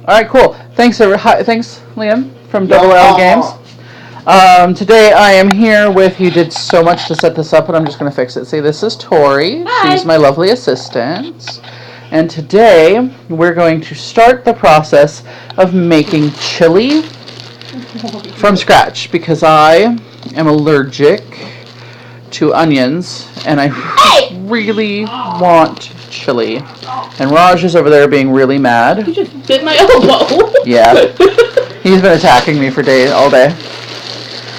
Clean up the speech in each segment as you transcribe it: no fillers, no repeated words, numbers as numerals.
All right, cool. Thanks, thanks, Liam from Double L Games. Today I am here with. You did so much to set this up, and I'm just going to fix it. See, this is Tori. Hi. She's my lovely assistant. And today we're going to start the process of making chili from scratch because I am allergic to onions, and I really want chili. And Raj is over there being really mad. You just bit my elbow. Yeah. He's been attacking me for all day.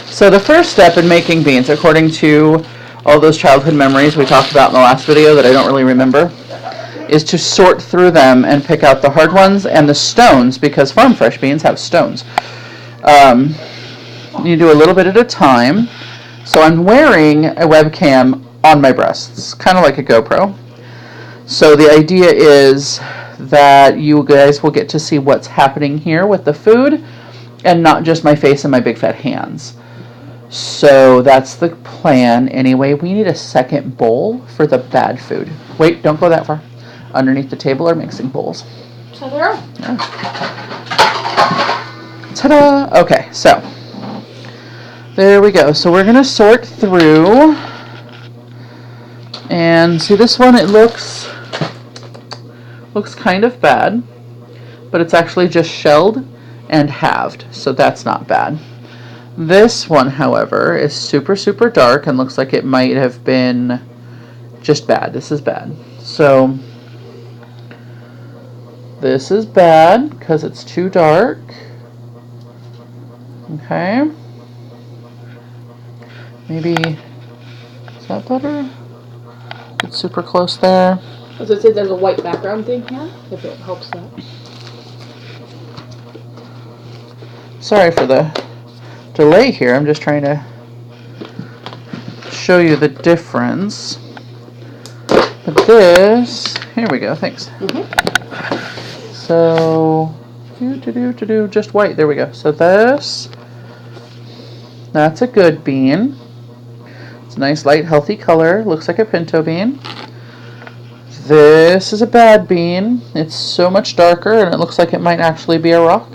So the first step in making beans, according to all those childhood memories we talked about in the last video that I don't really remember, is to sort through them and pick out the hard ones and the stones, because farm fresh beans have stones. You do a little bit at a time. So I'm wearing a webcam on my breasts, kind of like a GoPro. So the idea is that you guys will get to see what's happening here with the food and not just my face and my big fat hands. So that's the plan. Anyway, we need a second bowl for the bad food. Wait, don't go that far. Underneath the table are mixing bowls. Ta-da! Yeah. Ta-da! Okay, so there we go. So we're going to sort through. And see this one, it looks kind of bad, but it's actually just shelled and halved, so that's not bad. This one, however, is super, super dark and looks like it might have been just bad. This is bad. So this is bad because it's too dark. Okay. Maybe, is that better? It's super close there. As I said, there's a white background thing here, if it helps that. Sorry for the delay here. I'm just trying to show you the difference. But this, here we go, thanks. So, just white, there we go. So this, that's a good bean. It's a nice, light, healthy color. Looks like a pinto bean. This is a bad bean. It's so much darker, and it looks like it might actually be a rock.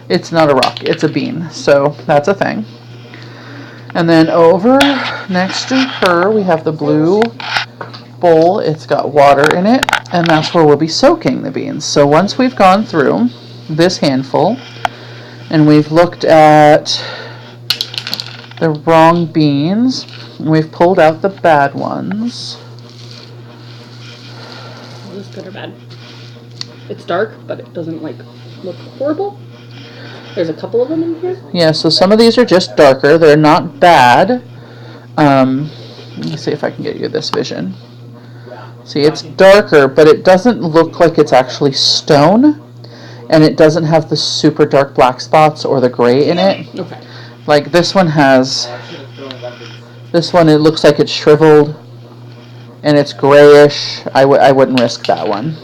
It's not a rock. It's a bean. So that's a thing. And then over next to her, we have the blue bowl. It's got water in it, and that's where we'll be soaking the beans. So once we've gone through this handful, and we've looked at the wrong beans, we've pulled out the bad ones. Is this good or bad? It's dark, but it doesn't look horrible. There's a couple of them in here. Yeah, so some of these are just darker. They're not bad. Let me see if I can get you this vision. See, it's darker, but it doesn't look like it's actually stone, and it doesn't have the super dark black spots or the gray in it. Okay. Like this one has, this one it looks like it's shriveled, and it's grayish. I wouldn't risk that one.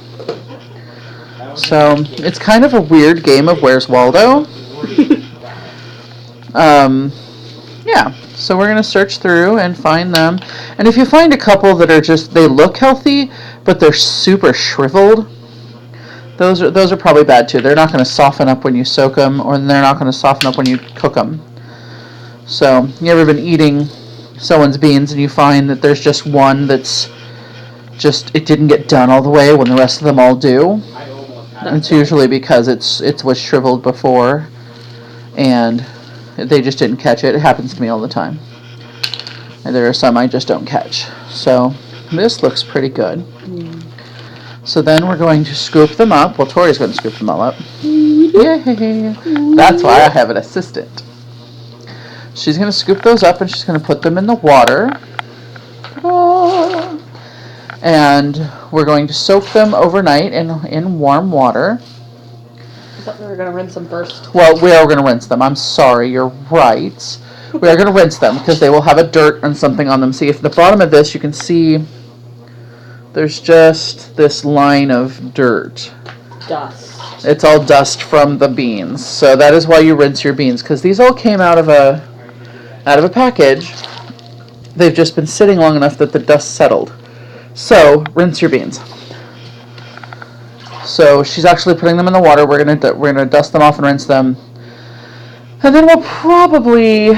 So it's kind of a weird game of Where's Waldo. Yeah, so we're gonna search through and find them, and if you find a couple that are just, they look healthy but they're super shriveled, those are probably bad too. They're not going to soften up when you soak them, or they're not going to soften up when you cook them. So you ever been eating someone's beans and you find that there's just one that's just, it didn't get done all the way when the rest of them all do? It's usually because it was shriveled before and they just didn't catch it. It happens to me all the time. And there are some I just don't catch. So this looks pretty good. So then we're going to scoop them up. Well, Tori's going to scoop them all up. Yay! That's why I have an assistant. She's going to scoop those up and she's going to put them in the water. And we're going to soak them overnight in warm water. I thought we were going to rinse them first. Well, we are going to rinse them. I'm sorry, you're right. We are going to rinse them because they will have a dirt and something on them. See, if the bottom of this, you can see there's just this line of dirt. Dust. It's all dust from the beans. So that is why you rinse your beans, because these all came out of a package. They've just been sitting long enough that the dust settled. So rinse your beans. So she's actually putting them in the water. We're gonna dust them off and rinse them, and then we'll probably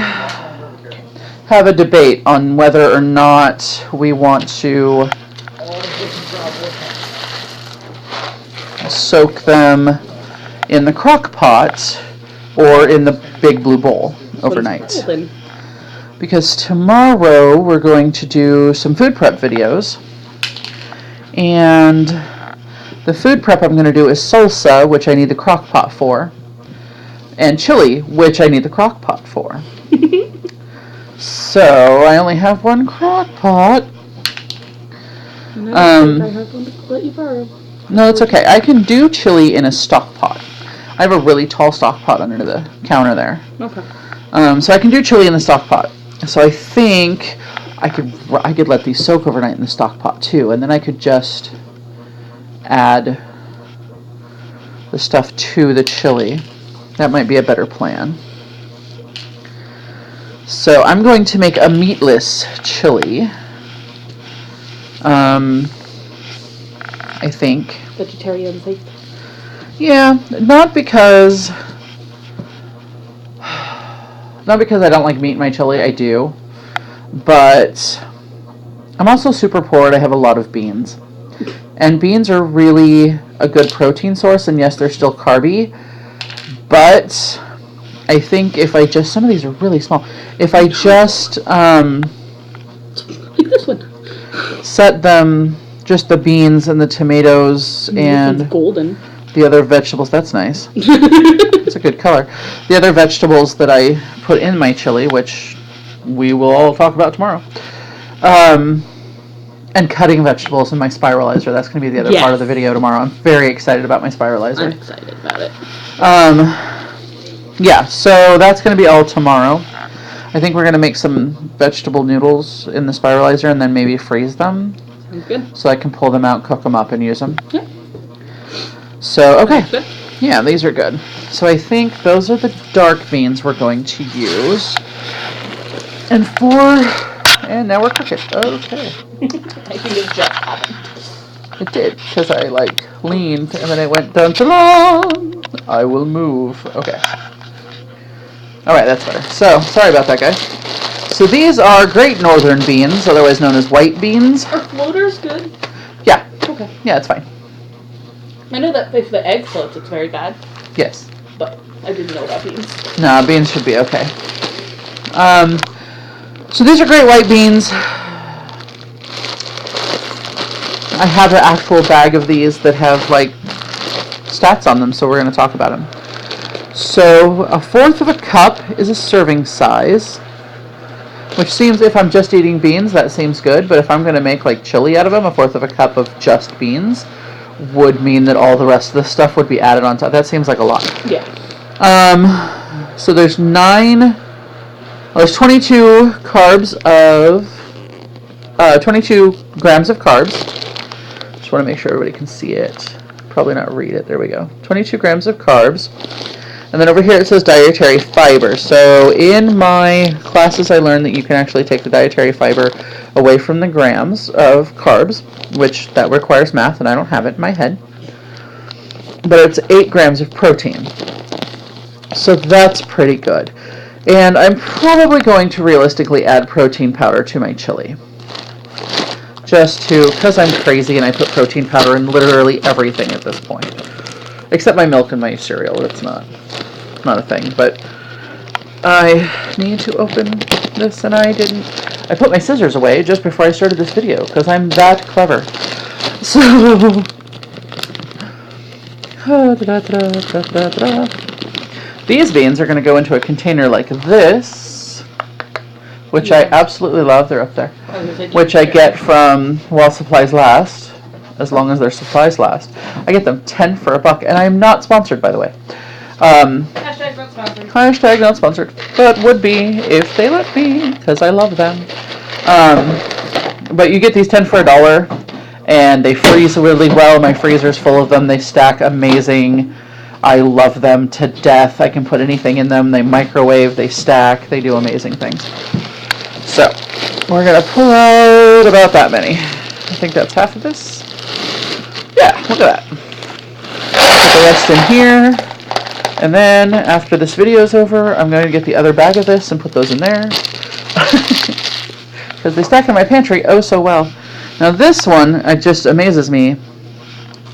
have a debate on whether or not we want to soak them in the crock pot or in the big blue bowl overnight. Because tomorrow we're going to do some food prep videos, and the food prep I'm going to do is salsa, which I need the crock pot for, and chili, which I need the crock pot for. So I only have one crock pot. I have one to let you borrow. No, it's okay. I can do chili in a stock pot. I have a really tall stock pot under the counter there. Okay. So I can do chili in the stock pot. So I think I could let these soak overnight in the stock pot too, and then I could just add the stuff to the chili. That might be a better plan. So I'm going to make a meatless chili. I think. Vegetarian safe. Yeah, not because I don't like meat in my chili. I do, but I'm also super poor and I have a lot of beans. And beans are really a good protein source, and yes, they're still carby, but I think if I just, some of these are really small, if I just Like this one. set them, just the beans and the tomatoes and It's golden. the other vegetables, that's nice. It's a good color. The other vegetables that I put in my chili, which we will all talk about tomorrow, and cutting vegetables in my spiralizer. That's going to be the other part of the video tomorrow. I'm very excited about my spiralizer. I'm excited about it. Yeah, so that's going to be all tomorrow. I think we're going to make some vegetable noodles in the spiralizer and then maybe freeze them. Sounds good. So I can pull them out, cook them up, and use them. Yeah. So, okay. Sounds good. Yeah, these are good. So I think those are the dark beans we're going to use. And now we're cooking. Okay. I think it just happened. It did, because I leaned and then it went dun dun. I will move. Okay. Alright, that's better. So, sorry about that, guys. So these are Great Northern beans, otherwise known as white beans. Are floaters good? Yeah. Okay. Yeah, it's fine. I know that if the egg floats, it's very bad, Yes. but I didn't know about beans. No, beans should be okay. So these are great white beans. I have an actual bag of these that have stats on them, so we're going to talk about them. So 1/4 of a cup is a serving size, which seems, if I'm just eating beans, that seems good, but if I'm going to make chili out of them, 1/4 of a cup of just beans would mean that all the rest of the stuff would be added on top. That seems like a lot. Yeah. So there's 22 carbs of 22 grams of carbs. Just want to make sure everybody can see it. Probably not read it. There we go. 22 grams of carbs. And then over here it says dietary fiber. So in my classes I learned that you can actually take the dietary fiber away from the grams of carbs, which that requires math and I don't have it in my head. But it's 8 grams of protein. So that's pretty good. And I'm probably going to realistically add protein powder to my chili. Because I'm crazy and I put protein powder in literally everything at this point. Except my milk and my cereal. It's not a thing. But I need to open this and I didn't. I put my scissors away just before I started this video because I'm that clever. So... These beans are going to go into a container like this, which I absolutely love. They're up there. Which I get from While Supplies Last, as long as their supplies last. I get them 10 for $1, and I am not sponsored, by the way. Hashtag not sponsored. Hashtag not sponsored, but would be if they let me, because I love them. But you get these 10 for $1, and they freeze really well. My freezer's full of them. They stack amazing. I love them to death. I can put anything in them. They microwave, they stack, they do amazing things. So, we're going to pull out about that many. I think that's half of this. Yeah, look at that. Put the rest in here. And then, after this video is over, I'm going to get the other bag of this and put those in there. Because they stack in my pantry oh so well. Now this one, it just amazes me.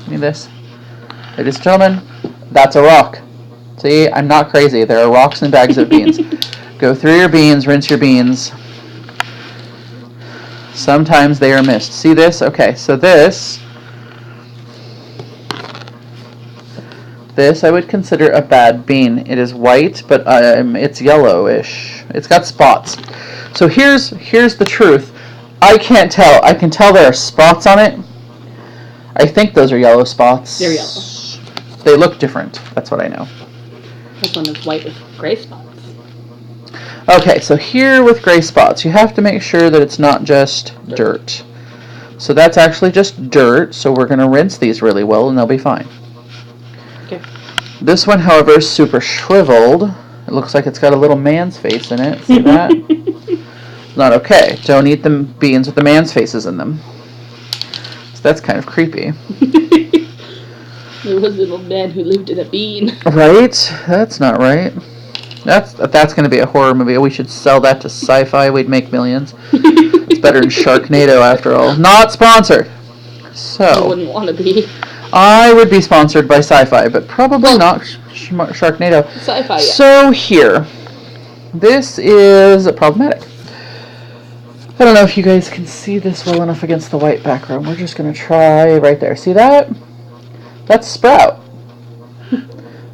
See this? Ladies and gentlemen, that's a rock. See, I'm not crazy. There are rocks in bags of beans. Go through your beans, rinse your beans. Sometimes they are missed. See this? Okay, so this I would consider a bad bean. It is white, but it's yellowish. It's got spots. So here's the truth. I can't tell. I can tell there are spots on it. I think those are yellow spots. They're yellow. They look different. That's what I know. This one is white with gray spots. Okay, so here with gray spots, you have to make sure that it's not just dirt. So that's actually just dirt, so we're going to rinse these really well and they'll be fine. Okay. This one, however, is super shriveled. It looks like it's got a little man's face in it. See that? Not okay. Don't eat the beans with the man's faces in them. So that's kind of creepy. There was a little man who lived in a bean. Right? That's not right. That's going to be a horror movie. We should sell that to Sci-Fi. We'd make millions. It's better than Sharknado, after all. Not sponsored. So I wouldn't want to be. I would be sponsored by Sci-Fi, but probably not Sharknado. Sci-Fi, yeah. So here, this is problematic. I don't know if you guys can see this well enough against the white background. We're just going to try right there. See that? That's sprout.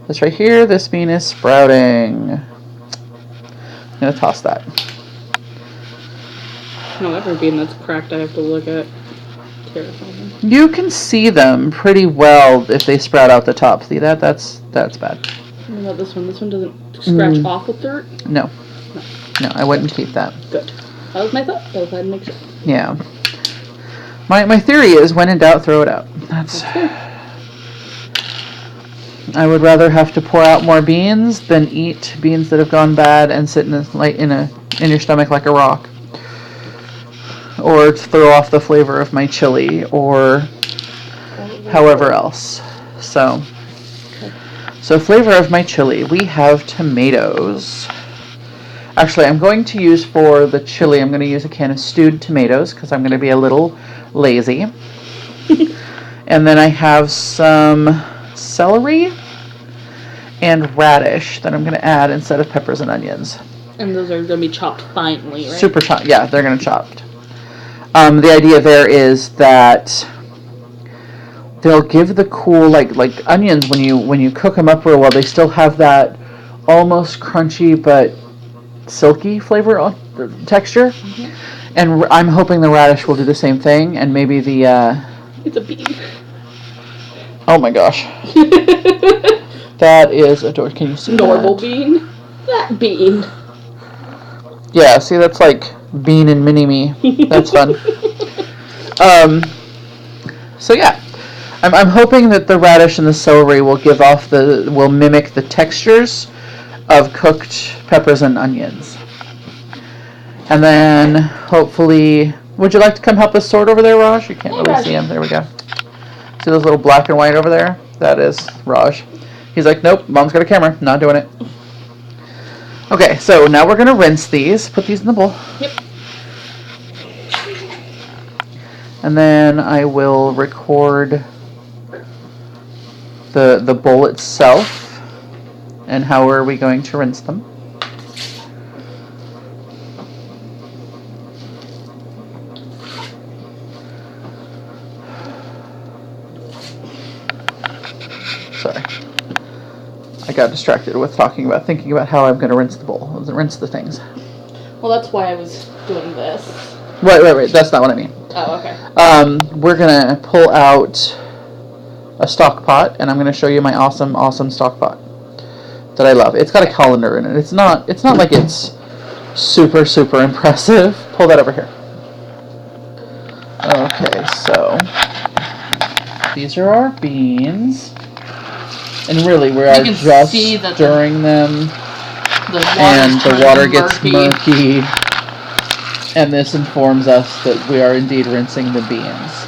This right here, this bean is sprouting. I'm going to toss that. No, every bean that's cracked I have to look at. Terrifying. You can see them pretty well if they sprout out the top. See that? That's bad. What about this one? This one doesn't scratch off with dirt? No. No, I wouldn't keep that. Good. That was my thought. I was glad to make sure. Yeah. My theory is, when in doubt, throw it out. That's fair. I would rather have to pour out more beans than eat beans that have gone bad and sit in your stomach like a rock, or throw off the flavor of my chili, or however else. So flavor of my chili, we have tomatoes. Actually, I'm going to use for the chili, I'm going to use a can of stewed tomatoes because I'm going to be a little lazy. And then I have some celery and radish that I'm going to add instead of peppers and onions. And those are going to be chopped finely, right? Super chopped. Yeah, they're going to chopped. The idea there is that they'll give the cool, like onions, when you cook them up real well, they still have that almost crunchy but silky flavor texture. Mm-hmm. And I'm hoping the radish will do the same thing, and maybe the It's a bean. Oh my gosh. That is adorable. Can you see Normal that? bean? That bean. Yeah, see, that's like Bean and Mini-Me. That's fun. So yeah. I'm hoping that the radish and the celery will will mimic the textures of cooked peppers and onions. And then, hopefully, would you like to come help us sort over there, Raj? You can't really see him. There we go. See those little black and white over there? That is Raj. He's like, nope, Mom's got a camera. Not doing it. Okay, so now we're going to rinse these. Put these in the bowl. Yep. And then I will record the bowl itself and how are we going to rinse them. Sorry. I got distracted with thinking about how I'm going to rinse the bowl. Rinse the things. Well, that's why I was doing this. Right. That's not what I mean. Oh, okay. We're going to pull out a stock pot, and I'm going to show you my awesome stock pot that I love. It's got a colander in it. It's not like it's super impressive. Pull that over here. Okay, so these are our beans. And really, we are just stirring them, and the water gets murky. And this informs us that we are indeed rinsing the beans.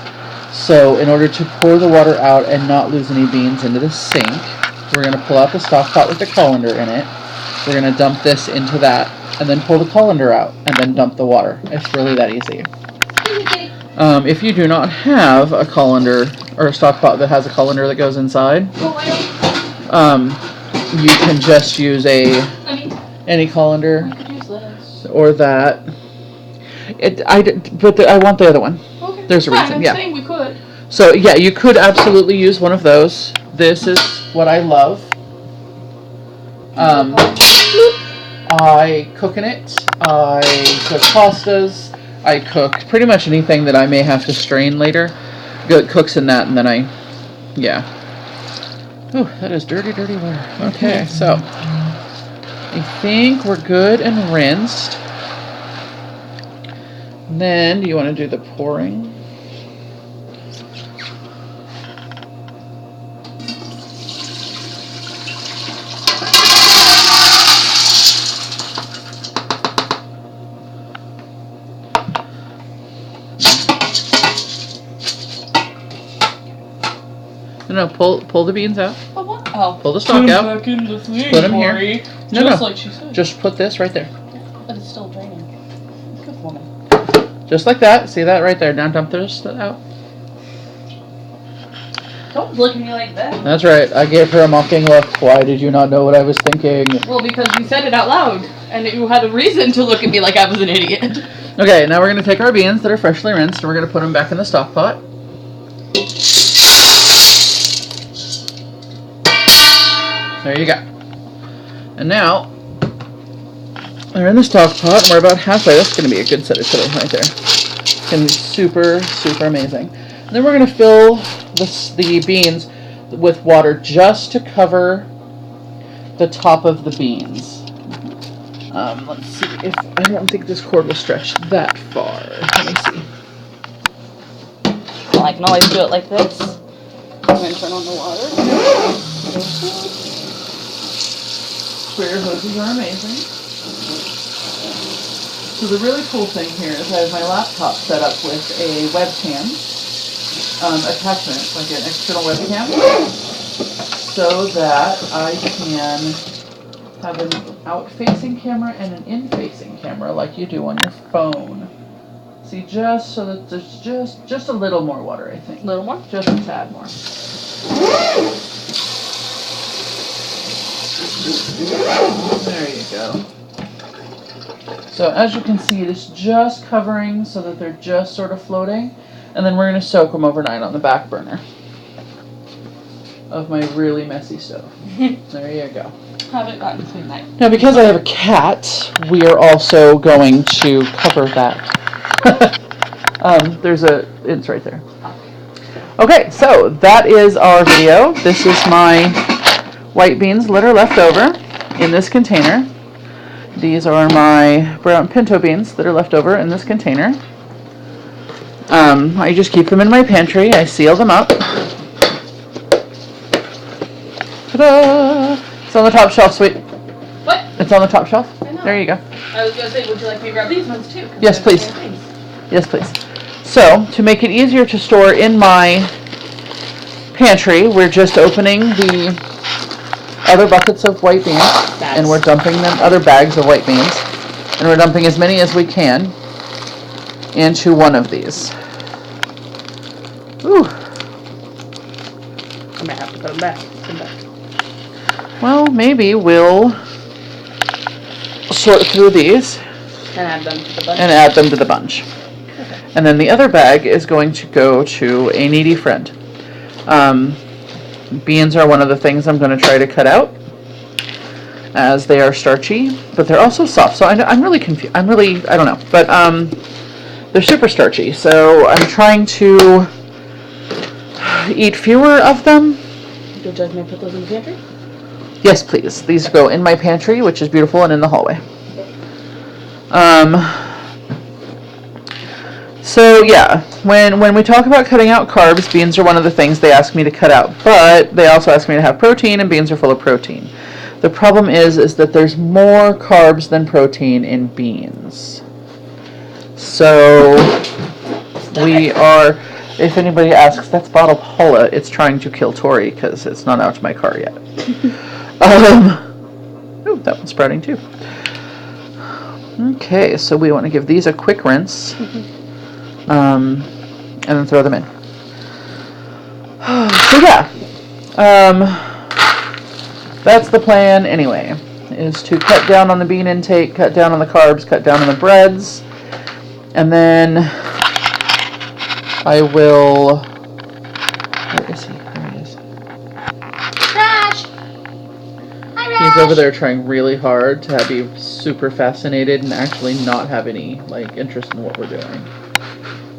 So in order to pour the water out and not lose any beans into the sink, we're going to pull out the stock pot with the colander in it. We're going to dump this into that and then pull the colander out and then dump the water. It's really that easy. If you do not have a colander or a stock pot that has a colander that goes inside, you can just use any colander or that. I want the other one. Okay. There's a reason. I'm Yeah. saying we could. So yeah, you could absolutely use one of those. This is what I love. I cook in it. I cook pastas. I cook pretty much anything that I may have to strain later. Cooks in that, and then yeah. Oh, that is dirty, dirty water. Okay, so I think we're good and rinsed. And then, do you want to do the pouring? No, pull the beans out. Oh. Pull the stalk out. Back in the thing, Put them here. No, just no. like she said. Just put this right there. But it's still draining. Good woman. Just like that. See that right there. Now dump this out. Don't look at me like that. That's right. I gave her a mocking look. Why did you not know what I was thinking? Well, because you said it out loud, and you had a reason to look at me like I was an idiot. Okay, now we're going to take our beans that are freshly rinsed, and we're going to put them back in the stock pot. There you go. And now, they're in the stock pot, and we're about halfway. That's going to be a good set of chili right there. It's going to be super, super amazing. And then we're going to fill the beans with water just to cover the top of the beans. Let's see if I don't think this cord will stretch that far. Let me see. Well, I can always do it like this. I'm going to turn on the water. Sprayer hoses are amazing. So the really cool thing here is I have my laptop set up with a webcam attachment, like an external webcam, so that I can have an out-facing camera and an in-facing camera like you do on your phone. See, just so that there's just a little more water, I think. A little more? Just a tad more. There you go. So as you can see, it's just covering so that they're just sort of floating. And then we're going to soak them overnight on the back burner of my really messy stove. There you go. Haven't gotten to night. Now, because I have a cat, we are also going to cover that. It's right there. Okay, so that is our video. This is my white beans that are left over in this container. These are my brown pinto beans that are left over in this container. I just keep them in my pantry. I seal them up. Ta-da! It's on the top shelf, sweet. What? It's on the top shelf. I know. There you go. I was going to say, would you like me to grab these ones too? Yes, please. Yes, please. So, to make it easier to store in my pantry, we're just opening the other buckets of white beans, and we're dumping them, other bags of white beans, and we're dumping as many as we can into one of these. Ooh. I'm going to have to put them back. Well, maybe we'll sort through these And add them to the bunch. and add them to the bunch. Okay. And then the other bag is going to go to a needy friend. Beans are one of the things I'm going to try to cut out, as they are starchy, but they're also soft. So I'm really confused. I don't know. But they're super starchy. So I'm trying to eat fewer of them. Would you like me to put those in the pantry? Yes, please. These go in my pantry, which is beautiful, and in the hallway. So yeah, when we talk about cutting out carbs, beans are one of the things they ask me to cut out, but they also ask me to have protein, and beans are full of protein. The problem is that there's more carbs than protein in beans. So we are If anybody asks, that's Bottle Paula. It's trying to kill Tori because it's not out to my car yet. Oh, that one's sprouting too. Okay, so we want to give these a quick rinse. And then throw them in. So yeah. That's the plan anyway. Is to cut down on the bean intake, cut down on the carbs, cut down on the breads. And then I will... Where is he? There he is. Rash! Hi, Rash! He's over there trying really hard to be super fascinated and actually not have any interest in what we're doing.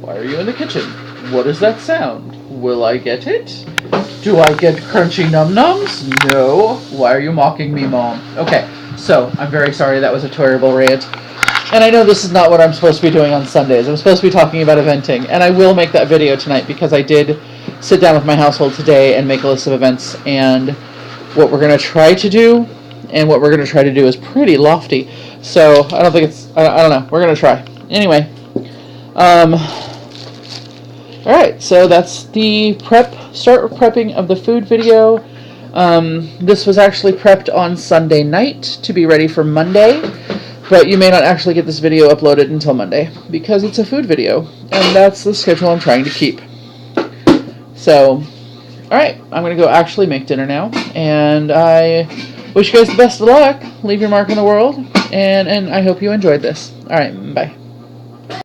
Why are you in the kitchen? What is that sound? Will I get it? Do I get crunchy num-nums? No. Why are you mocking me, Mom? Okay, so I'm very sorry that was a terrible rant. And I know this is not what I'm supposed to be doing on Sundays. I'm supposed to be talking about eventing. And I will make that video tonight because I did sit down with my household today and make a list of events. And what we're going to try to do and what we're going to try to do is pretty lofty. So I don't think it's... I don't know. We're going to try. Anyway. Alright, so that's the start prepping of the food video. This was actually prepped on Sunday night to be ready for Monday, but you may not actually get this video uploaded until Monday because it's a food video, and that's the schedule I'm trying to keep. So, alright, I'm going to go actually make dinner now, and I wish you guys the best of luck. Leave your mark on the world, and I hope you enjoyed this. Alright, bye.